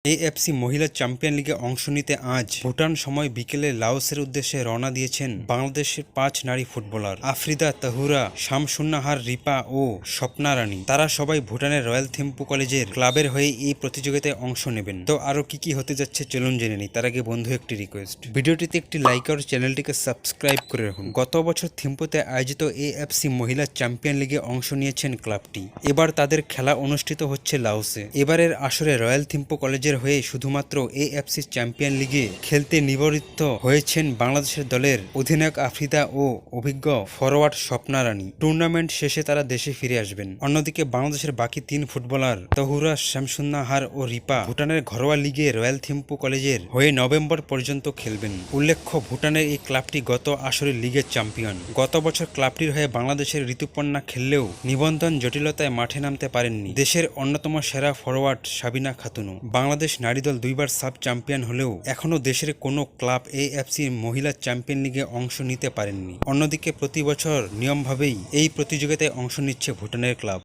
AFC মহিলা champion লিগে অংশ নিতে আজ ভুটান সময় বিকেলে লাওসের উদ্দেশ্যে রওনা দিয়েছেন বাংলাদেশের 5 নারী ফুটবলার আফ্রিদা তাহুরা, শামসুন্নাহার রিপা ও স্বপ্না রানী। তারা সবাই ভুটানের রয়্যাল থিম্পু কলেজের ক্লাবের হয়ে এই প্রতিযোগিতায় অংশ নেবেন। তো আরো কি হতে যাচ্ছে চলুন জেনে নিই। তার আগে বন্ধু একটি রিকোয়েস্ট, ভিডিওটিতে একটি লাইক আর চ্যানেলটিকে সাবস্ক্রাইব করে রাখুন। গত বছর থিম্পুতে আয়োজিত এএফসি মহিলা চ্যাম্পিয়ন লিগে অংশ নিয়েছেন ক্লাবটি। এবার তাদের খেলা অনুষ্ঠিত হচ্ছে লাওসে। এবারের আসরে রয়্যাল থিম্পু কলেজের হয়ে শুধুমাত্র এএফসি চ্যাম্পিয়ন লিগে খেলতে নিবন্ধিত হয়েছেন বাংলাদেশের দলের অধিনায়ক আফ্রিদা ও অভিজ্ঞ ফরওয়ার্ড স্বপ্না রানী। টুর্নামেন্ট শেষে তারা দেশে ফিরে আসবেন। অন্যদিকে বাংলাদেশের বাকি 3 ফুটবলার তহুরা, শামসুন্নাহার ও রিপা ভুটানের ঘরোয়া লিগে রয়্যাল থিম্পু কলেজের হয়ে নভেম্বর পর্যন্ত খেলবেন। উল্লেখ্য, ভুটানের এই ক্লাবটি গত আসরের লিগের চ্যাম্পিয়ন। গত বছর ক্লাবটির হয়ে বাংলাদেশের ঋতুপর্ণা খেললেও নিবন্ধন জটিলতায় মাঠে নামতে পারেননি দেশের অন্যতম সেরা ফরওয়ার্ড সাবিনা খাতুনও। বাংলাদেশ নারী দল 2 বার সাব চ্যাম্পিয়ন হলেও এখনও দেশের কোনো ক্লাব এএফসি মহিলা চ্যাম্পিয়ন লিগে অংশ নিতে পারেননি। অন্যদিকে প্রতি বছর নিয়মভাবেই এই প্রতিযোগিতায় অংশ নিচ্ছে ভুটানের ক্লাব।